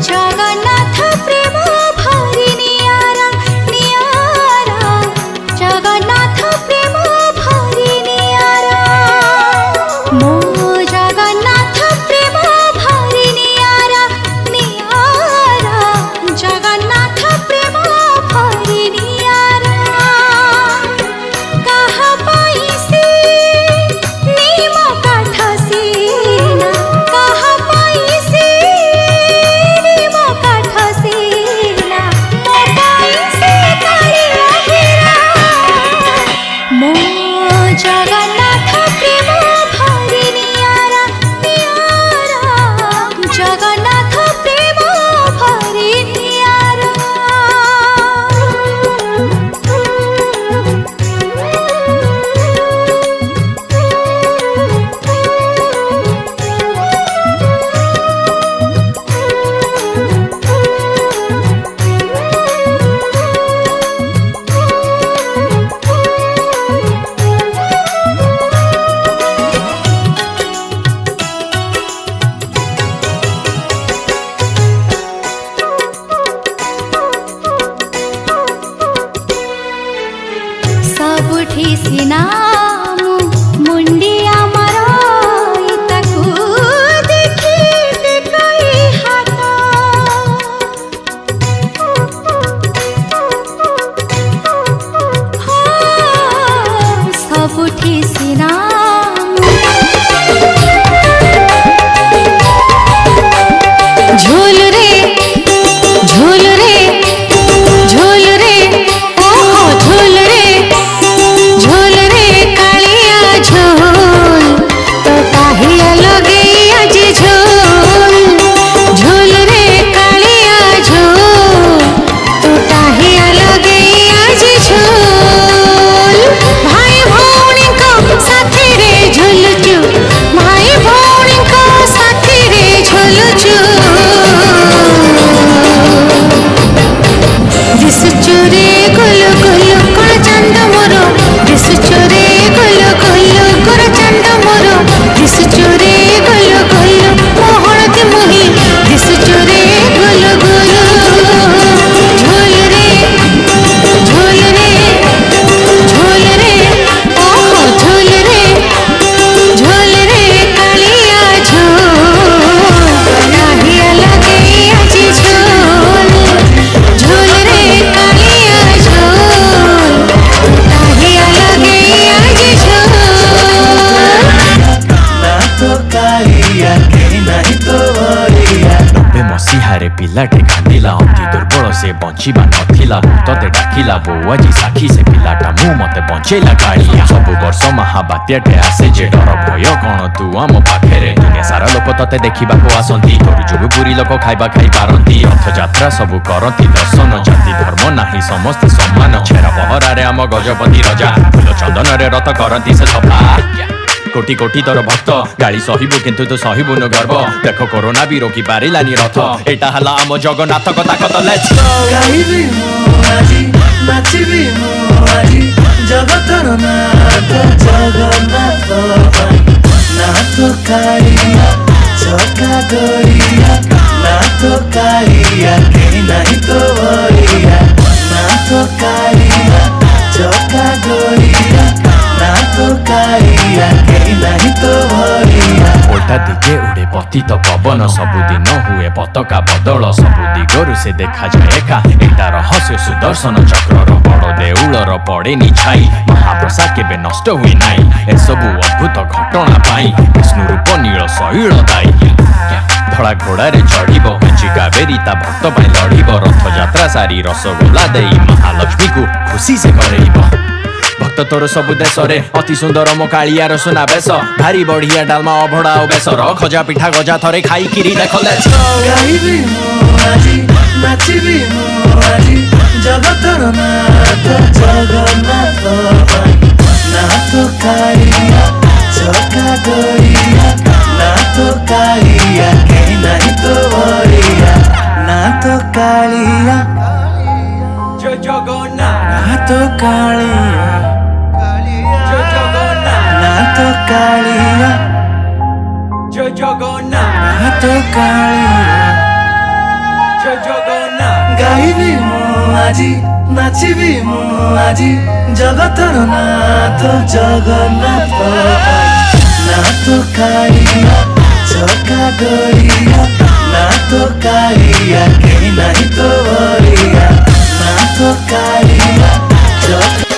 जगन्नाथ प्रेम भरि नियारा नियारा जगन्नाथ प्रेम भरि नियारा मो जगन्नाथ प्रेम भरि नियारा नियारा जगन्नाथ प्रेम भरि नियारा कहा पाई से नीम काठ सीना कहा पाई से नीम काठ सीना मो पाई से कालिया हीरा मो जगन्नाथ प्रेम भरि नियारा नियारा जगन्नाथ प्रेम भरि नियारा सबुठी सिनामु मुंडी आमर ताकू देखी टेकई हाथ सबुठी सिनामु झूल रे झूल रे झूल रे ओहो झूल रे झूल रे कालिया झूल तो काहिया लगे आज झूल झूल रे कालिया झूल तो काहिया लगे आज झूल भाई भौणी को साथी रे झुलुचु भाई भौणी को साथी रे झुलुचु दिसुचु रे गुलु गुलु कोण चंद मोरो दिसुचु रे गुलु गुलु कोण चंद मोरो दिसुचु रे गुलु गुलु मोहळती मुही दिसुचु रे गुलु गुलु झूल रे झूल रे झूल रे ओहो झूल रे कालिया झूल काहिया लगे आज झूल झूल रे कालिया झूल काहिया लगे आज झूल ना तो कालिया के नहीं तो वरिया 90 मसीहारे पिलाटे कांदिला अति दुर्बल से बंचिबा नथिला तते डाकिला बोउ आजी साखी से पिलाटा मु मते बंचेला कालिया सबु वर्ष महाबात्याटे आसे जे डर भय कण तू आम पाखेरे दुनिया सारा लोक तते देखिबाको आसंती तोर जोगु पुरी लोक खाइबा खाइ पारंती रथयात्रा सबु करंती दर्शन जाति धर्म नाही समस्त सम्मान छेरा पहरारे आम गजपति राजा फूल चंदन रे रथ करंती से सफा कोटि कोटि तोर भक्त गाड़ी सहिबु किंतु तू सहिबुनु गर्व देख कोरोना भी रोकी पारिलानी रथ एटा हला आम जगन्नाथ कथा कत लेट्स गो गाइबी मु आजी नाचिबी मु आजी जगतर नाथ जगन्नाथ भाई नाथ कालिया चका गड़िया नाथ कालिया के नहीं तो वरिया नाथ कालिया चका गड़िया नाथ कालिया के नहीं तो वरिया ओल्टा दिगे उड़े पतित पवन सबुदिन हुए पताका बदल सबु दिगरु से देखा जाए का एटा रहस्य सुदर्शन चक्रर बड़ देउलर पड़ेनी छाई महाप्रसाद केबे नष्ट हुए नाई एसबु अद्भुत घटना पाई विष्णु रूप नील शैल दाई धड़ा घोड़ारे चढ़िब कंची कावेरी ता भक्त पाई लड़िब रथयात्रा सारी रसगोला देई महालक्ष्मी को खुशी से करेइब भक्त तोर सबु देश रे अति सुंदर मो कालियार सुना बेस भारी बढ़िया डालमा अभड़ा और बेसर खजा पिठा गजा थरे खाई किरी देख लेट्स गो गाइबी मु आजी नाचिबी मु आजी जगतर नाथ जगन्नाथ भाई नाथ कालिया चका गड़िया नाथ कालिया के नहीं तो वरिया नाथ कालिया जय जगन्नाथ नाथ कालिया जय जगन्नाथ नाथ कालिया जय जगन्नाथ नाथ कालिया আজি নাচিবি মু আজি জগতর নাথ জগন্নাথ নাথ কালিয়া চকা গড়িয়া নাথ কালিয়া কেহি নাহি তো বলিয়া নাথ কালিয়া চকা